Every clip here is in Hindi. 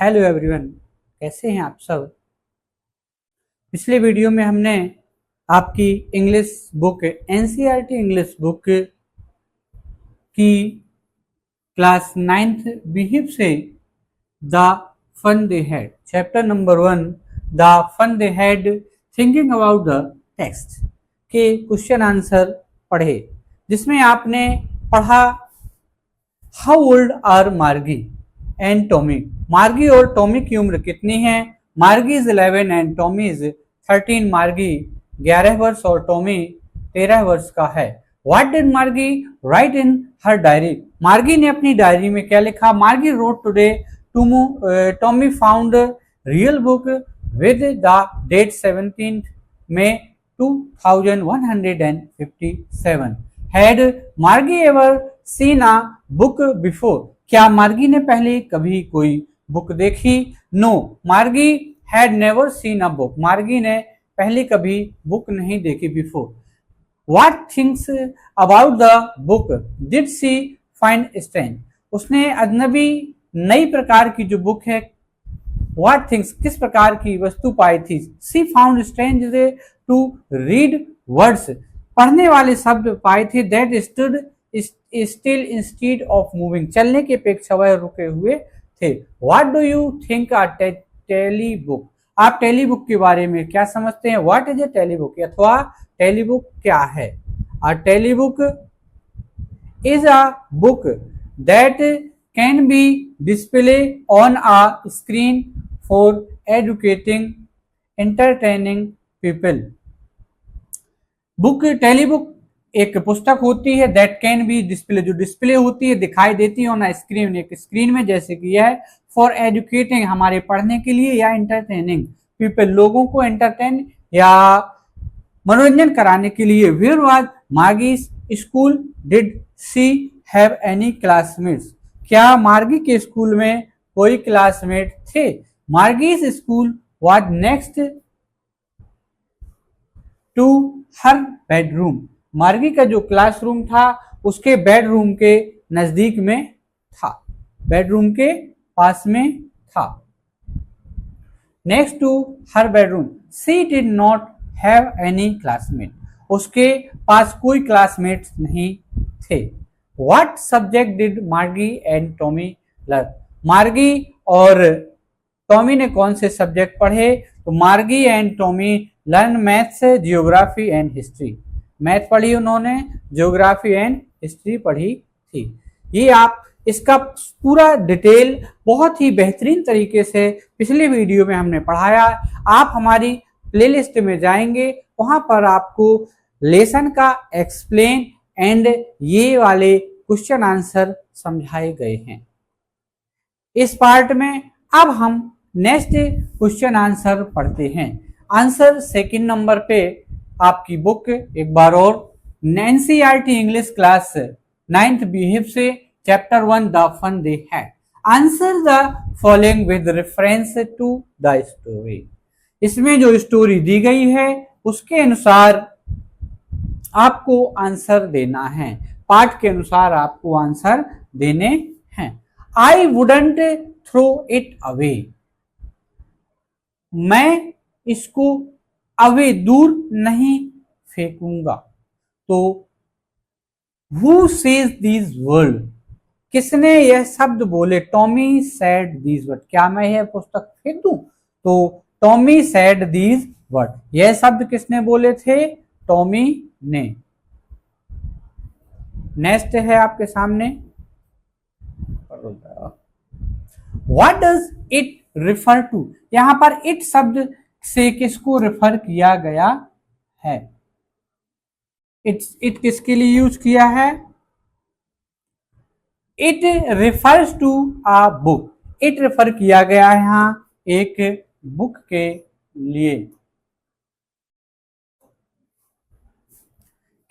हेलो एवरीवन, कैसे हैं आप सब। पिछले वीडियो में हमने आपकी English book NCERT English book की क्लास 9th बिहेव से the fun they had chapter number 1 the fun they had thinking about the text के क्वेश्चन आंसर पढ़े, जिसमें आपने पढ़ा how old are Margie and Tommy. Margie और टॉमी की उम्र कितनी है। मार्गी इज 11 एंड टॉमी इज 13। मार्गी 11 वर्ष और टॉमी 13 वर्ष का है। What did Margie write in her diary. Margie ने अपनी डायरी में क्या लिखा। Margie wrote today Tommy found real book with the date 17 May 2157। Had Margie ever seen a book before. क्या मार्गी ने पहले कभी कोई बुक देखी। No Margie had never seen a book. Margie ने पहले कभी बुक नहीं देखी before. What things about the book did she find strange. उसने अजनबी नई प्रकार की जो बुक है व्हाट थिंग्स किस प्रकार की वस्तु पाई थी। She found strange to read words पढ़ने वाले शब्द पाए थे। That stood still instead of moving चलने की अपेक्षा वह रुके हुए थे। What do you think a tele book. आप टेली बुक के बारे में क्या समझते हैं। What is a tele book अथवा टेली बुक क्या है। A tele book is a book that can be display on a screen for educating entertaining people. Book tele book एक पुस्तक होती है दैट कैन बी डिस्प्ले जो डिस्प्ले होती है दिखाई देती है ऑन अ स्क्रीन एक स्क्रीन में, जैसे कि यह है फॉर एजुकेटिंग हमारे पढ़ने के लिए या एंटरटेनिंग पीपल लोगों को एंटरटेन या मनोरंजन कराने के लिए। Where was Margie's school did she have any classmates. क्या मार्गी के स्कूल में कोई क्लासमेट थे। Margie's school was next to her bedroom. Margie का जो क्लासरूम था उसके बेडरूम के नजदीक में था, बेडरूम के पास में था। Next to her bedroom she did not have any classmate. उसके पास कोई क्लासमेट नहीं थे। What subject did Margie and Tommy learn. Margie और टॉमी ने कौन से सब्जेक्ट पढ़े। तो मार्गी and Tommy learn maths geography and history. Math पढ़ी उन्होंने, जियोग्राफी एंड हिस्ट्री पढ़ी थी। ये आप इसका पूरा डिटेल बहुत ही बेहतरीन तरीके से पिछले वीडियो में हमने पढ़ाया। आप हमारी प्लेलिस्ट में जाएंगे, वहां पर आपको लेसन का एक्सप्लेन एंड ये वाले क्वेश्चन आंसर समझाए गए हैं। इस पार्ट में अब हम नेक्स्ट क्वेश्चन आंसर पढ़ते हैं। आंसर सेकंड नंबर पे आपकी बुक एक बार और NCERT English class 9th Beehive से chapter 1 the fun they had. Answer the following with reference to the story. इसमें जो स्टोरी दी गई है उसके अनुसार आपको आंसर देना है, पाठ के अनुसार आपको आंसर देने हैं। I wouldn't throw it away. मैं इसको अवे दूर नहीं फेंकूंगा। तो हु सेज दीज वर्ड। किसने यह शब्द बोले। Tommy sad these word. क्या मैं यह पुस्तक फेंक दूं। तो टॉमी सैड दीज वर्ड। यह शब्द किसने बोले थे। टॉमी ने। नेक्स्ट है आपके सामने what does it refer to. यहां पर इट शब्द से किसको रेफर किया गया है। इट किसके लिए यूज किया है। It refers to a book. It refer किया गया है यहां एक बुक के लिए।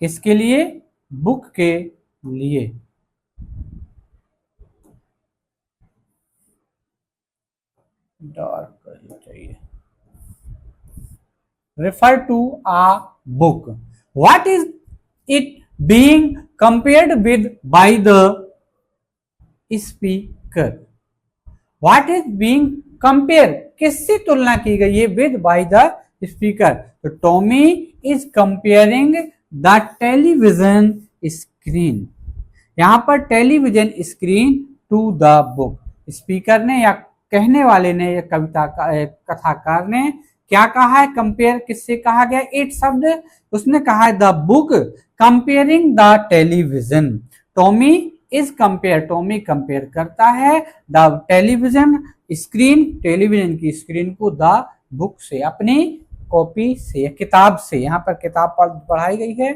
किसके लिए। बुक के लिए। डार्क करना चाहिए। refer to a book. What is it being compared with by the speaker? What is being compare, किससे तुलना की गई है, विद बाय द स्पीकर। तो Tommy is comparing the television screen, यहां पर television screen to the book. Speaker ने या कहने वाले ने या कविता का कथाकार ने क्या कहा है, कंपेयर किससे कहा गया, इट शब्द, उसने कहा है the book comparing the television. Tommy is compare, Tommy compare करता है द टेलीविजन स्क्रीन, टेलीविजन की स्क्रीन को द बुक से, अपनी कॉपी से, किताब से, यहां पर किताब पढ़ाई गई है।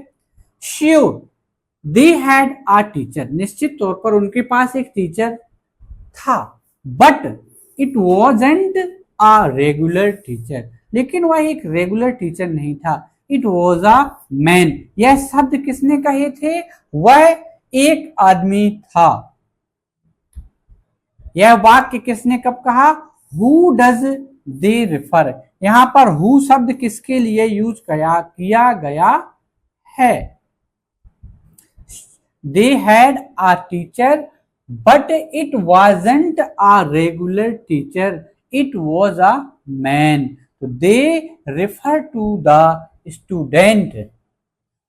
Sure they had a teacher, निश्चित तौर पर उनके पास एक टीचर था, but it wasn't a regular teacher, लेकिन वह एक रेगुलर टीचर नहीं था। इट वॉज अ मैन, यह शब्द किसने कहे थे, वह एक आदमी था। यह वाक्य किसने कब कहा, हु डज दे रेफर, यहां पर हु शब्द किसके लिए यूज किया गया है। They had a teacher but it wasn't a regular teacher, it was a man. तो they refer to the student,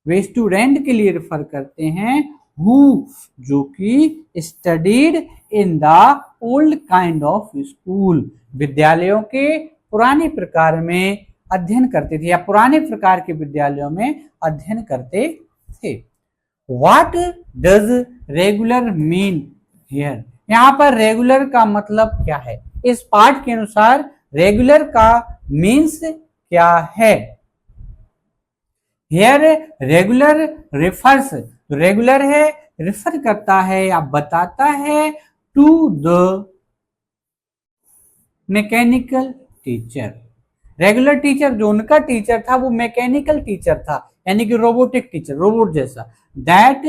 वे स्टूडेंट के लिए रेफर करते हैं, हु जो कि studied in the old kind of school, विद्यालयों के पुराने प्रकार में अध्ययन करते थे या पुराने प्रकार के विद्यालयों में अध्ययन करते थे। What does regular mean here, यहाँ पर रेगुलर का मतलब क्या है, इस पाठ के अनुसार रेगुलर का मीन्स क्या है। हियर रेगुलर रेफर्स, रेगुलर है रेफर करता है या बताता है to the mechanical teacher. Regular teacher जो उनका टीचर था वो मैकेनिकल टीचर था, यानी कि रोबोटिक टीचर, रोबोट जैसा। दैट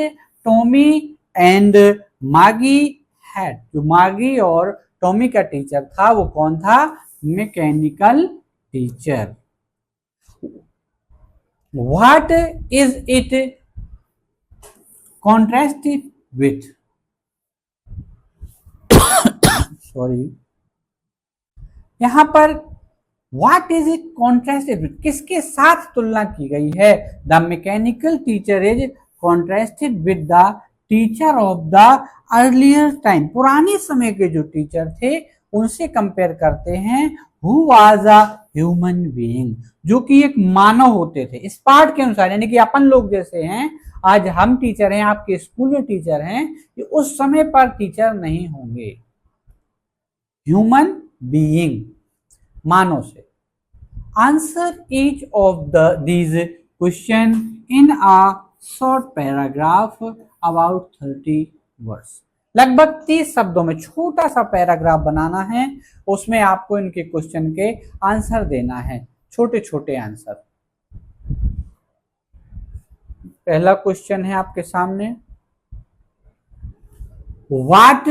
टॉमी एंड मागी हैड, जो मागी और टॉमी का टीचर था वो कौन था, mechanical teacher. What is it contrasted with, sorry, यहां पर what is it contrasted with, किसके साथ तुलना की गई है। The mechanical teacher is contrasted with the teacher of the earlier time, पुराने समय के जो टीचर थे उनसे कंपेयर करते हैं, who was a human being, जो कि एक मानव होते थे। इस पाठ के अनुसार, यानी कि अपन लोग जैसे हैं, आज हम टीचर हैं, आपके स्कूल में टीचर हैं, कि उस समय पर टीचर नहीं होंगे। ह्यूमन बीइंग, मानव से। Answer each of these question in a short paragraph about 30 words, लगभग 30 शब्दों में छोटा सा पैराग्राफ बनाना है, उसमें आपको इनके क्वेश्चन के आंसर देना है, छोटे छोटे आंसर। पहला क्वेश्चन है आपके सामने, what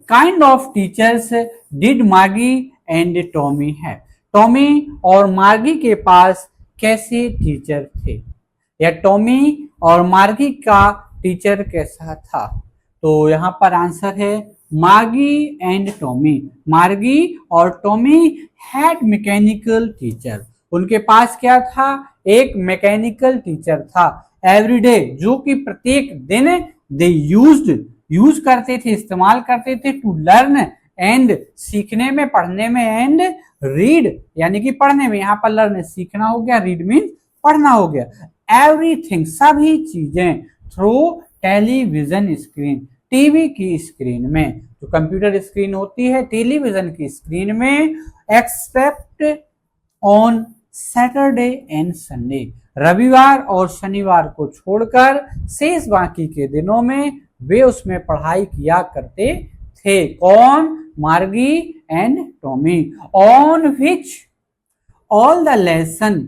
kind of teachers did Margie and Tommy है, टॉमी और मार्गी के पास कैसे टीचर थे, या टॉमी और मार्गी का टीचर कैसा था। तो यहां पर आंसर है मार्गी एंड टॉमी, मार्गी और टॉमी हैड मैकेनिकल टीचर, उनके पास क्या था, एक मैकेनिकल टीचर था। एवरीडे, जो कि प्रत्येक दिन, दे यूज करते थे, इस्तेमाल करते थे, टू लर्न एंड, सीखने में, पढ़ने में, एंड रीड यानी कि पढ़ने में, यहाँ पर लर्न सीखना हो गया, रीड मीन पढ़ना हो गया। एवरीथिंग, सभी चीजें, थ्रू टेलीविजन स्क्रीन, टीवी की स्क्रीन में, जो कंप्यूटर स्क्रीन होती है टेलीविजन की स्क्रीन में, except on Saturday and Sunday, रविवार और शनिवार को छोड़कर शेष बाकी के दिनों में वे उसमें पढ़ाई किया करते थे। कौन, मार्गी and Tommy. On which all the lesson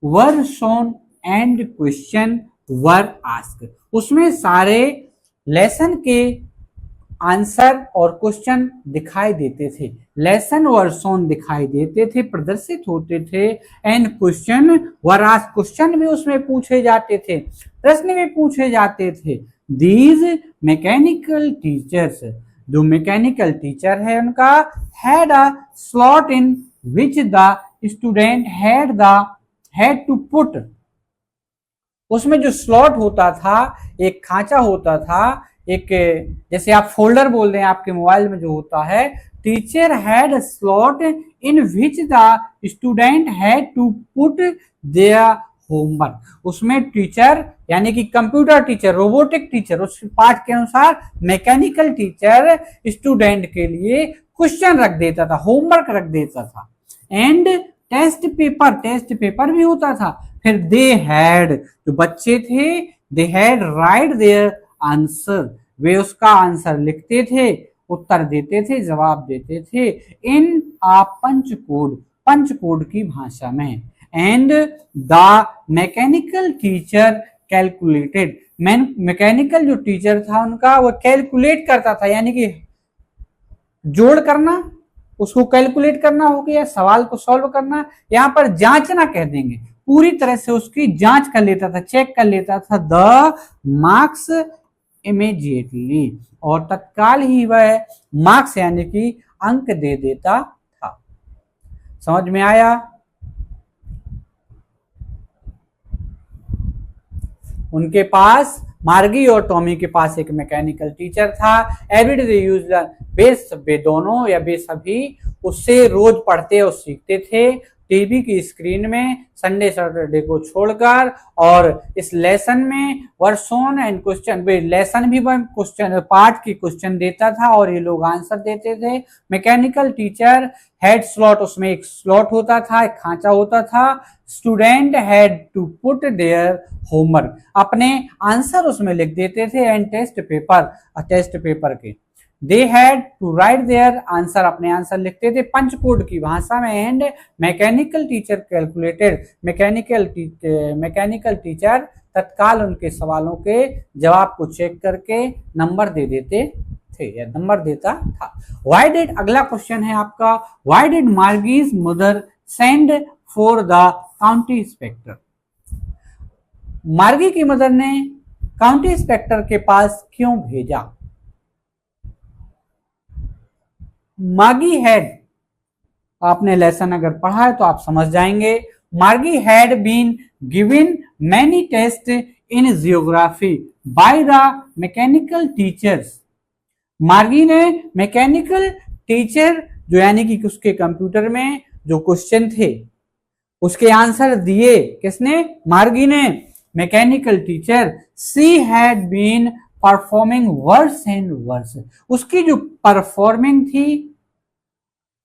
were shown and question were asked, उसमें सारे लेसन के आंसर और क्वेश्चन दिखाई देते थे, लेसन वर शोन दिखाई देते थे, प्रदर्शित होते थे, and question were asked, question भी उसमें पूछे जाते थे, प्रश्न भी पूछे जाते थे। दीज मैकेनिकल टीचर्स, जो मैकेनिकल टीचर है उनका had a slot in which the student had to put, उसमें जो स्लॉट होता था, एक खांचा होता था, एक जैसे आप फोल्डर बोल रहे हैं आपके मोबाइल में जो होता है, teacher had slot in which the student had to put their homework, उसमें टीचर यानी कि कंप्यूटर टीचर, रोबोटिक टीचर, उस पाठ के अनुसार मैकेनिकल टीचर स्टूडेंट के लिए क्वेश्चन रख देता था, होमवर्क रख देता था। एंड टेस्ट पेपर भी होता था। फिर दे हैड, जो बच्चे थे, they had write their answer, वे उसका आंसर लिखते थे, उत्तर देते थे, जवाब देते थे इन आ पंच कोड की भाषा में। And the mechanical teacher calculated, mechanical जो टीचर था उनका वो कैलकुलेट करता था, यानी कि जोड़ करना, उसको कैलकुलेट करना हो गया, सवाल को सॉल्व करना, यहां पर जांचना कह देंगे, पूरी तरह से उसकी जांच कर लेता था, चेक कर लेता था द मार्क्स इमीडिएटली, और तत्काल ही वह मार्क्स यानी कि अंक दे देता था। समझ में आया? उनके पास, मार्गी और टॉमी के पास एक मैकेनिकल टीचर था। एवरीडे दे यूज्ड, वे दोनों या वे सभी उससे रोज पढ़ते और सीखते थे, टीवी की स्क्रीन में संडे सैटरडे को छोड़कर। और इस लेसन में वर्षों एंड क्वेश्चन, वे लेसन भी क्वेश्चन, पार्ट की क्वेश्चन देता था और ये लोग आंसर देते थे। मैकेनिकल टीचर हेड स्लॉट, उसमें एक स्लॉट होता था, एक खांचा होता था। Student had to put their homework, अपने आंसर उसमें लिख देते थे। एंड टेस्ट पेपर के they had to write their answer, अपने आंसर लिखते थे पंच कोड की भाषा में। And mechanical teacher calculated, mechanical teacher तत्काल उनके सवालों के जवाब को चेक करके नंबर दे देते थे या नंबर देता था। व्हाई डिड, अगला क्वेश्चन है आपका, why did Margie's mother send for the county inspector, Margie की मदर ने काउंटी इंस्पेक्टर के पास क्यों भेजा? मार्गी हैड, आपने लेसन अगर पढ़ा है तो आप समझ जाएंगे। Margie had been given many test in geography by the mechanical teachers, Margie ने मैकेनिकल टीचर जो यानी कि उसके कंप्यूटर में जो क्वेश्चन थे उसके आंसर दिए, किसने? मार्गी ने। Mechanical teacher, she had been performing worse and worse, उसकी जो परफॉर्मिंग थी,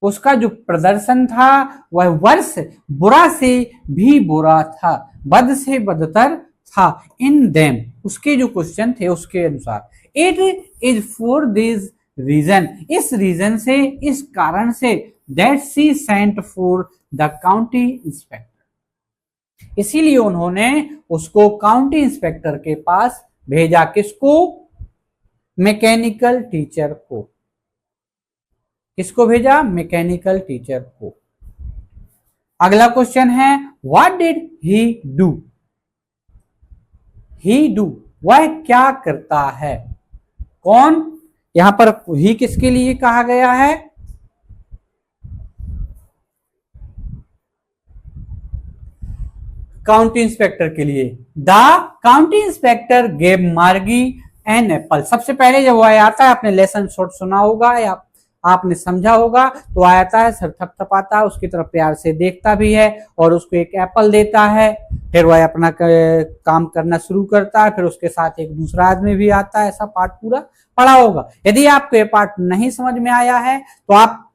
उसका जो प्रदर्शन था वह वर्ष, बुरा से भी बुरा था, बद से बदतर था। इन देम, उसके जो क्वेश्चन थे उसके अनुसार। It is for this reason, इस रीजन से, इस कारण से, that she sent for the county inspector, इसीलिए उन्होंने उसको काउंटी इंस्पेक्टर के पास भेजा। किसको? मैकेनिकल टीचर को। किसको भेजा? मैकेनिकल टीचर को। अगला क्वेश्चन है, what did he do, he do, वह क्या करता है? कौन? यहां पर ही किसके लिए कहा गया है? काउंटी इंस्पेक्टर के लिए। द काउंटी इंस्पेक्टर गेव मार्गी एन एप्पल, सबसे पहले जब वह आता है, आपने लेसन शॉर्ट सुना होगा या आपने समझा होगा, तो आता है, सर थपथपाता है, उसकी तरफ प्यार से देखता भी है और उसको एक एप्पल देता है। फिर वह अपना काम करना शुरू करता है। फिर उसके साथ एक दूसरा आदमी भी आता है। ऐसा पार्ट पूरा पढ़ा होगा। यदि आपको ये पार्ट नहीं समझ में आया है तो आप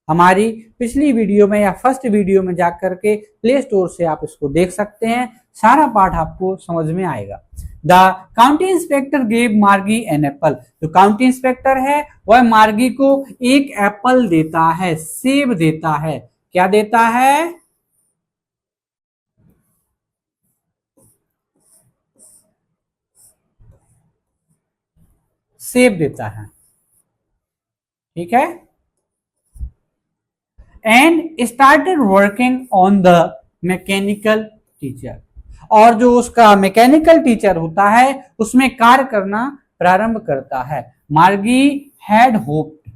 हमारी पिछली वीडियो में या फर्स्ट वीडियो में जाकर के प्ले स्टोर से आप इसको देख सकते हैं, सारा पार्ट आपको समझ में आएगा। द काउंटी इंस्पेक्टर गेव मार्गी एन एप्पल, जो काउंटी इंस्पेक्टर है वह मार्गी को एक एप्पल देता है, सेब देता है। क्या देता है? सेब देता है। ठीक है। And started working on the mechanical teacher, और जो उसका मैकेनिकल टीचर होता है उसमें कार्य करना प्रारंभ करता है। मार्गी हैड होप्ड,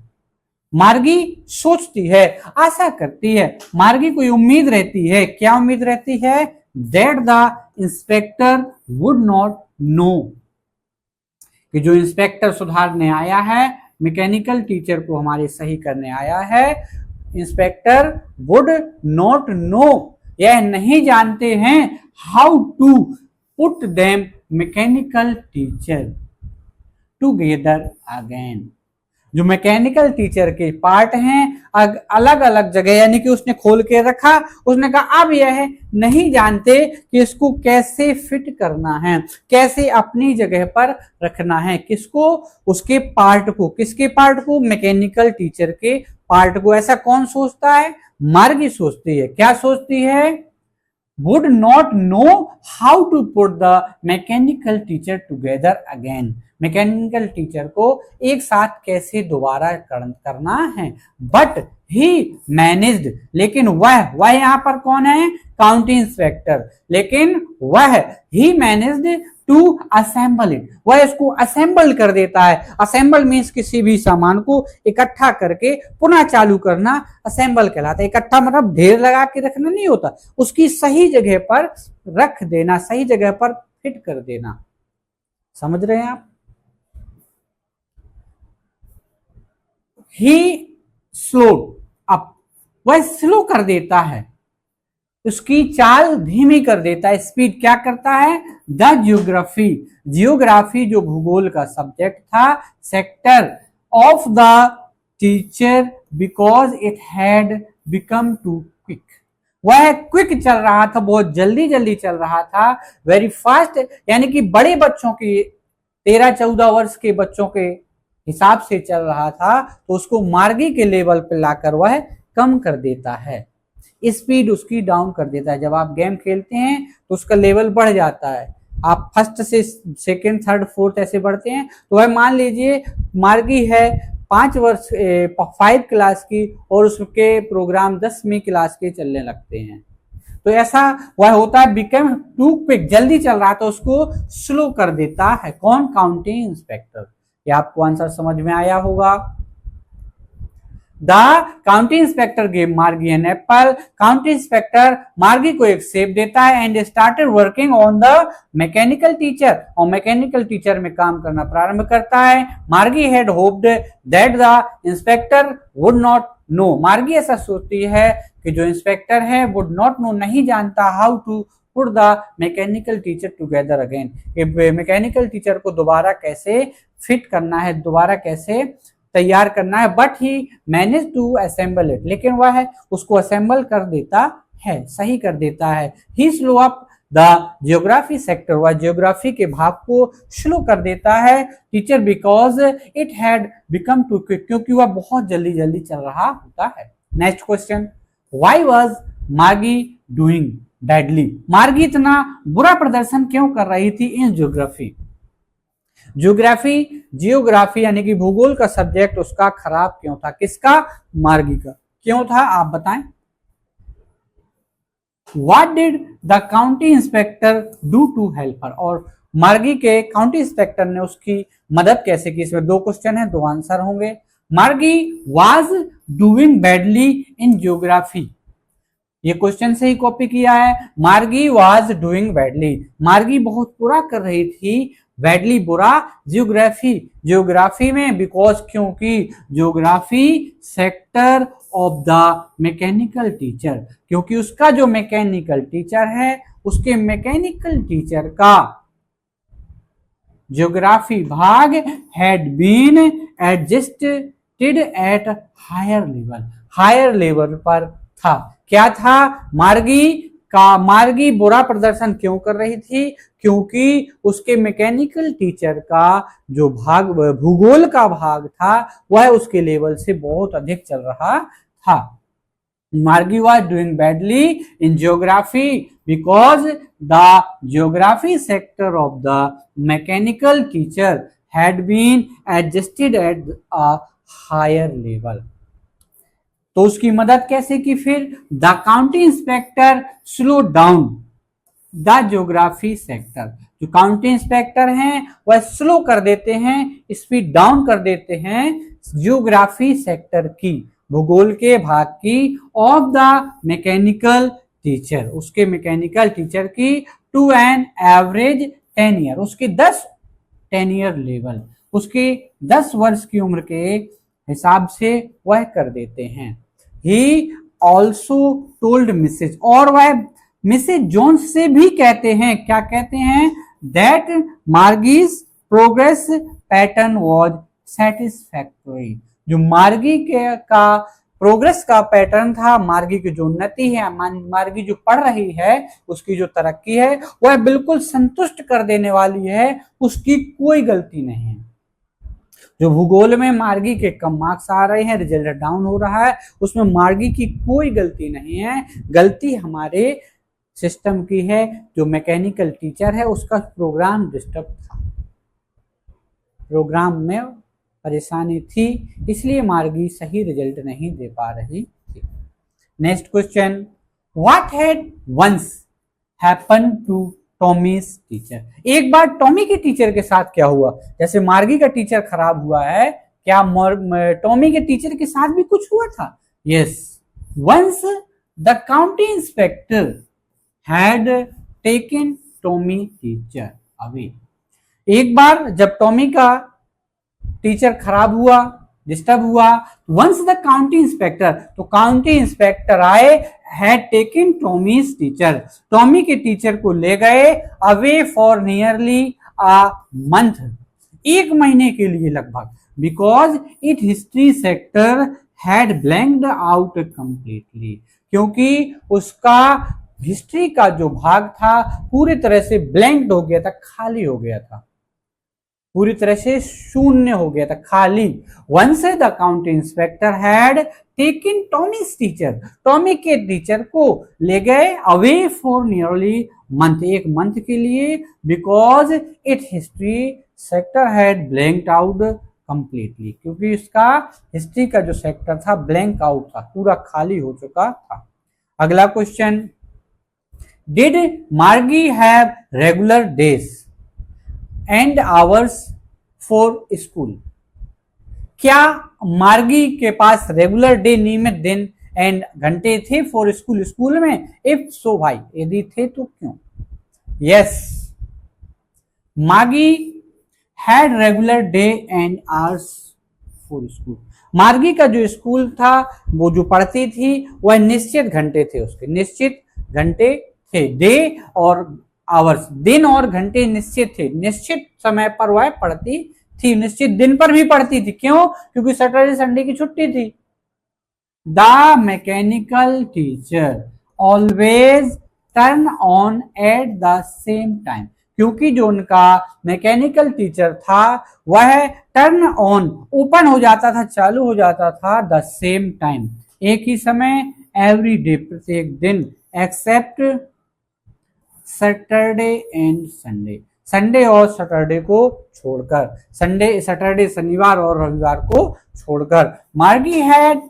मार्गी सोचती है, आशा करती है, मार्गी को उम्मीद रहती है, क्या उम्मीद रहती है, that the inspector would not no, कि जो इंस्पेक्टर सुधारने आया है, मैकेनिकल टीचर को हमारे सही करने आया है, इंस्पेक्टर वुड नॉट नो, यह नहीं जानते हैं, how to put them mechanical teacher together again, जो मैकेनिकल टीचर के पार्ट हैं अलग अलग जगह, यानी कि उसने खोल के रखा, उसने कहा अब यह नहीं जानते कि इसको कैसे फिट करना है, कैसे अपनी जगह पर रखना है, किसको, उसके पार्ट को, किसके पार्ट को, मैकेनिकल टीचर के पार्ट को। ऐसा कौन सोचता है, मार्गी सोचती है, क्या सोचती है, would not know how to put the mechanical teacher together again, mechanical teacher को एक साथ कैसे दोबारा करना है, बट ही मैनेज्ड, लेकिन वह यहां पर कौन है, काउंटी इंस्पेक्टर, लेकिन वह ही मैनेज्ड टू असेंबल इट, वह इसको असेंबल कर देता है, असेंबल मीन्स किसी भी सामान को इकट्ठा करके पुनः चालू करना असेंबल कहलाता है, इकट्ठा मतलब ढेर लगा के रखना नहीं होता, उसकी सही जगह पर रख देना, सही जगह पर फिट कर देना, समझ रहे हैं आप। ही स्लोड अप, वह स्लो कर देता है, उसकी चाल धीमी कर देता है, स्पीड क्या करता है, द जियोग्राफी, जियोग्राफी जो भूगोल का सब्जेक्ट था, sector of the teacher because it had become too quick, वह क्विक चल रहा था, बहुत जल्दी जल्दी चल रहा था, वेरी फास्ट, यानी कि बड़े बच्चों की 13-14 वर्ष के बच्चों के हिसाब से चल रहा था, तो उसको मार्गी के लेवल पर लाकर वह कम कर देता है, स्पीड उसकी डाउन कर देता है। जब आप गेम खेलते हैं तो उसका लेवल बढ़ जाता है, आप फर्स्ट से सेकंड थर्ड फोर्थ ऐसे बढ़ते हैं, तो वह मान लीजिए मार्गी है 5 क्लास की और उसके प्रोग्राम 10वीं क्लास के चलने लगते हैं, तो ऐसा वह होता है, बिकम टू क्विक, जल्दी चल रहा था, उसको स्लो कर देता है, कौन, काउंटी इंस्पेक्टर। ये आपको आंसर समझ में आया होगा। द काउंटी इंस्पेक्टर गेव मार्गी एन एप्पल, काउंटी इंस्पेक्टर मार्गी को एक सेब देता है, and started working on the mechanical teacher, और मैकेनिकल टीचर में काम करना प्रारंभ करता है। मार्गी had hoped that the inspector would not no, मार्गी ऐसा सोचती है कि जो इंस्पेक्टर है वुड नॉट नो, नहीं जानता, how to put the mechanical teacher together again, mechanical teacher को दोबारा कैसे फिट करना है, दोबारा कैसे तैयार करना है, but he manage to assemble it, लेकिन वह उसको असेंबल कर देता है, सही कर देता है। He slow up the geography sector, वह जियोग्राफी के भाग को स्लो कर देता है, teacher because it had become too quick, क्योंकि वह बहुत जल्दी जल्दी चल रहा होता है। Next question, why was Margie doing badly, Margie इतना बुरा प्रदर्शन क्यों कर रही थी इन ज्योग्राफी, जियोग्राफी यानी कि भूगोल का सब्जेक्ट उसका खराब क्यों था, किसका, मार्गी का, क्यों था आप बताएं। What did the county inspector do to help her, और मार्गी के काउंटी इंस्पेक्टर ने उसकी मदद कैसे की, इसमें 2 क्वेश्चन है, 2 आंसर होंगे। मार्गी was doing badly in geography, ये क्वेश्चन से ही कॉपी किया है, मार्गी वाज डूइंग बैडली, मार्गी बहुत बुरा कर रही थी, बैडली बुरा, जियोग्राफी में, बिकॉज क्योंकि geography sector of the mechanical teacher, क्योंकि उसका जो मैकेनिकल टीचर है, उसके मैकेनिकल टीचर का जियोग्राफी भाग had been adjusted at higher level, higher level पर था, क्या था, मार्गी बुरा प्रदर्शन क्यों कर रही थी, क्योंकि उसके मैकेनिकल टीचर का जो भाग, भूगोल का भाग था, वह उसके लेवल से बहुत अधिक चल रहा था। Margie was doing badly in geography because the geography sector of the mechanical teacher had been adjusted at a higher level, तो उसकी मदद कैसे की फिर, the county inspector slow down the geography sector. जो काउंटी इंस्पेक्टर हैं वह स्लो कर देते हैं, स्पीड डाउन कर देते हैं ज्योग्राफी सेक्टर की, भूगोल के भाग की, ऑफ द मैकेनिकल टीचर, उसके मैकेनिकल टीचर की, टू एन एवरेज 10 ईयर, उसके 10 ईयर लेवल, उसके 10 वर्ष की उम्र के हिसाब से वह कर देते हैं। ही ऑल्सो टोल्ड मिसेज, और वह मिसेज जोन्स से भी कहते हैं, क्या कहते हैं, that Margie's progress pattern was satisfactory. जो मार्गी का प्रोग्रेस का पैटर्न था, मार्गी की जो उन्नति है, मार्गी जो पढ़ रही है, उसकी जो तरक्की है वह बिल्कुल संतुष्ट कर देने वाली है, उसकी कोई गलती नहीं है। जो भूगोल में मार्गी के कम मार्क्स आ रहे हैं, रिजल्ट डाउन हो रहा है, उसमें मार्गी की कोई गलती नहीं है, गलती हमारे सिस्टम की है। जो मैकेनिकल टीचर है उसका प्रोग्राम डिस्टर्ब था, प्रोग्राम में परेशानी थी, इसलिए मार्गी सही रिजल्ट नहीं दे पा रही थी। Next question, what had once happen to Tommy's teacher. एक बार टॉमी के टीचर के साथ क्या हुआ, जैसे मार्गी का टीचर खराब हुआ है, क्या टॉमी के टीचर के साथ भी कुछ हुआ था? Yes, once the county inspector had taken Tommy teacher away. एक बार जब टॉमी का टीचर खराब हुआ, डिस्टर्ब हुआ, वंस द काउंटी इंस्पेक्टर, तो काउंटी इंस्पेक्टर आए, had taken Tommy's teacher, Tommy के टीचर को ले गए, away for nearly a month, 1 महीने के लिए लगभग, because it history sector had blanked out completely, क्योंकि उसका हिस्ट्री का जो भाग था पूरी तरह से ब्लैंक्ड हो गया था, खाली हो गया था, पूरी तरह से शून्य हो गया था, खाली। Once the county inspector had taken Tommy's teacher, Tommy के टीचर को ले गए away for nearly month, 1 month के लिए, because it history sector had blanked out completely, क्योंकि इसका हिस्ट्री का जो सेक्टर था ब्लैंक आउट था, पूरा खाली हो चुका था। अगला क्वेश्चन, डिड मार्गी have regular days and hours for school. क्या मार्गी के पास रेगुलर डे, नियमित दिन, एंड घंटे थे फॉर स्कूल, स्कूल में? इफ सो भाई, यदि थे तो क्यों? यस, मार्गी had regular day and hours for school. मार्गी का जो स्कूल था, वो जो पढ़ती थी, वह निश्चित घंटे थे, उसके निश्चित घंटे थे, डे और आवर्स, दिन और घंटे निश्चित थे, निश्चित समय पर वह पढ़ती थी, निश्चित दिन पर भी पढ़ती थी। क्यों? क्योंकि सैटरडे संडे की छुट्टी थी। The mechanical teacher always turn on at the same time, क्योंकि जो उनका मैकेनिकल टीचर था वह टर्न ऑन, ओपन हो जाता था, चालू हो जाता था, द सेम टाइम, एक ही समय, एवरी डे, प्रत्येक दिन, except Saturday and Sunday, Sunday और सैटरडे को छोड़कर, संडे, सैटरडे, शनिवार और रविवार को छोड़कर। मार्गी हैड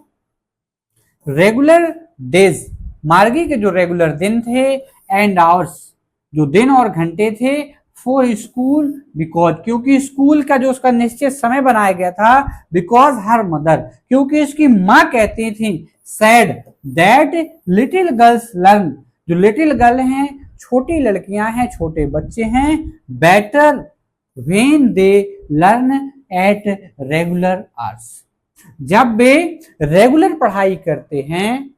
रेगुलर डेज, मार्गी के जो रेगुलर दिन थे, एंड आवर्स, जो दिन और घंटे थे, फॉर स्कूल, बिकॉज, क्योंकि स्कूल का जो उसका निश्चित समय बनाया गया था, बिकॉज हर मदर, क्योंकि उसकी माँ कहती थी, sad that little girls learn, जो लिटिल गर्ल हैं, छोटी लड़कियां हैं, छोटे बच्चे हैं, better when they learn at regular hours, जब वे रेगुलर पढ़ाई करते हैं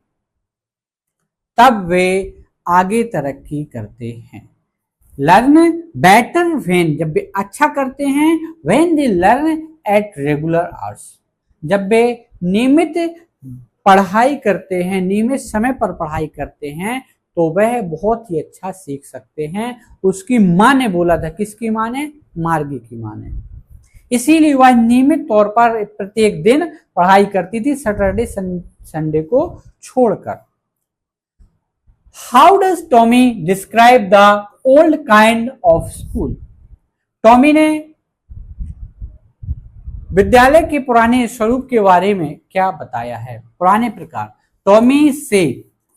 तब वे आगे तरक्की करते हैं। लर्न बेटर व्हेन, जब वे अच्छा करते हैं, when they learn at regular hours, जब वे नियमित पढ़ाई करते हैं, नियमित समय पर पढ़ाई करते हैं, तो वह बहुत ही अच्छा सीख सकते हैं। उसकी माँ ने बोला था, किसकी माँ ने? मार्गी की माँ ने। इसीलिए वह नियमित तौर पर प्रत्येक दिन पढ़ाई करती थी, सैटरडे संडे को छोड़कर। How does Tommy describe the old kind of school. Tommy ने विद्यालय के पुराने स्वरूप के बारे में क्या बताया है? पुराने प्रकार।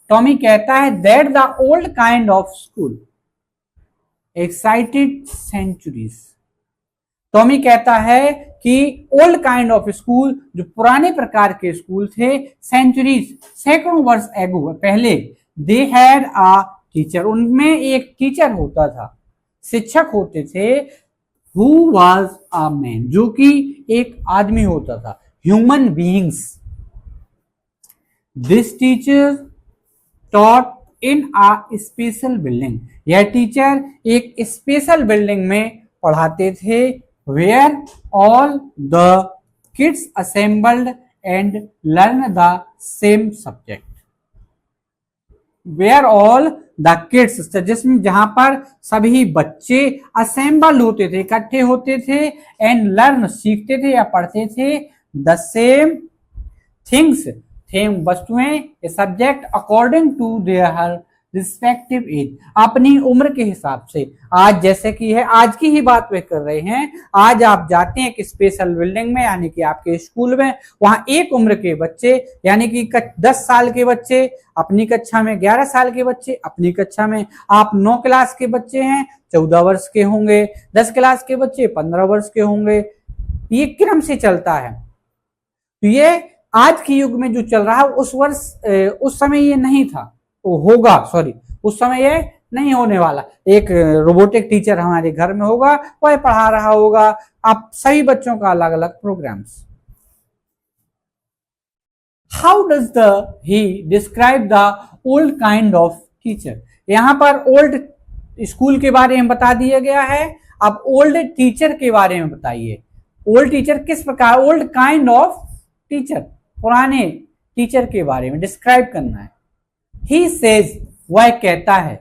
टॉमी कहता है that the old kind of school, excited centuries. Tommy कहता है कि ओल्ड काइंड ऑफ स्कूल, जो पुराने प्रकार के स्कूल थे, सेंचुरीज सैकड़ों वर्ष एगो पहले, दे हैड अ टीचर, उनमें एक टीचर होता था, शिक्षक होते थे, हु वाज अ मैन, जो कि एक आदमी होता था, human beings. This teacher taught in a special building, यह टीचर एक स्पेशल बिल्डिंग में पढ़ाते थे, where all the kids assembled and learn the same subject. Where all the kids, जिसमें जहां पर सभी बच्चे असेंबल होते थे, इकट्ठे होते थे, एंड लर्न सीखते थे या पढ़ते थे, द सेम थिंग्स, थेम वस्तुएं, subject according to their respective age, अपनी उम्र के हिसाब से। आज जैसे कि है, आज की ही बात वे कर रहे हैं, आज आप जाते हैं एक स्पेशल बिल्डिंग में, यानी कि आपके स्कूल में, वहां एक उम्र के बच्चे, यानी कि 10 साल के बच्चे अपनी कक्षा में, 11 साल के बच्चे अपनी कक्षा में, आप 9 क्लास के बच्चे हैं 14 वर्ष के होंगे, 10 क्लास के बच्चे 15 वर्ष के होंगे, ये क्रम से चलता है। तो ये आज के युग में जो चल रहा है, उस समय ये नहीं था, होगा, सॉरी, उस समय ये नहीं होने वाला। एक रोबोटिक टीचर हमारे घर में होगा, वह पढ़ा रहा होगा, आप सभी बच्चों का अलग अलग programs. How does he describe the old kind of teacher, यहां पर ओल्ड स्कूल के बारे में बता दिया गया है, अब ओल्ड टीचर के बारे में बताइए। ओल्ड टीचर किस प्रकार, ओल्ड काइंड ऑफ टीचर, पुराने टीचर के बारे में डिस्क्राइब करना है। He says, वह कहता है,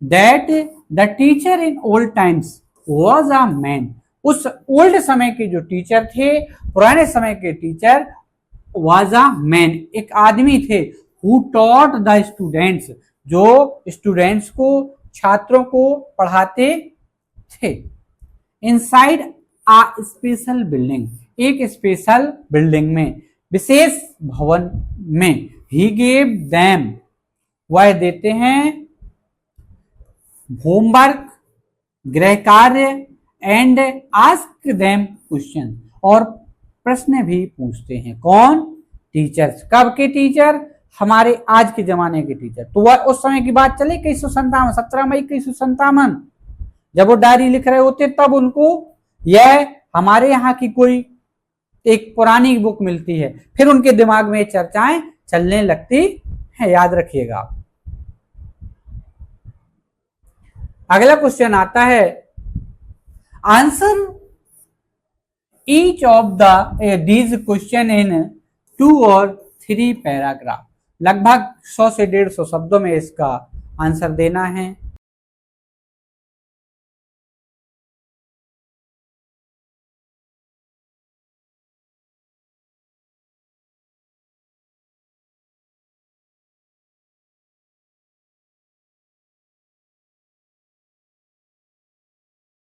that the teacher in old times was a man, उस ओल्ड समय के जो टीचर थे, पुराने समय के टीचर, was a man, एक आदमी थे, who taught the students, जो स्टूडेंट्स को, छात्रों को पढ़ाते थे, inside a special building, एक स्पेशल बिल्डिंग में, विशेष भवन में, he gave them, वह देते हैं, होमवर्क, गृह कार्य, एंड आस्क देम क्वेश्चन, और प्रश्न भी पूछते हैं। कौन? टीचर्स। कब के टीचर? हमारे आज के जमाने के टीचर। तो वह उस समय की बात चले 1957, 17 मई 1957, जब वो डायरी लिख रहे होते, तब उनको यह हमारे यहाँ की कोई एक पुरानी बुक मिलती है, फिर उनके दिमाग में चर्चाएं चलने लगती है, याद रखिएगा। अगला क्वेश्चन आता है, answer each of these question in 2 or 3 paragraph, लगभग 100 से 150 शब्दों में इसका आंसर देना है।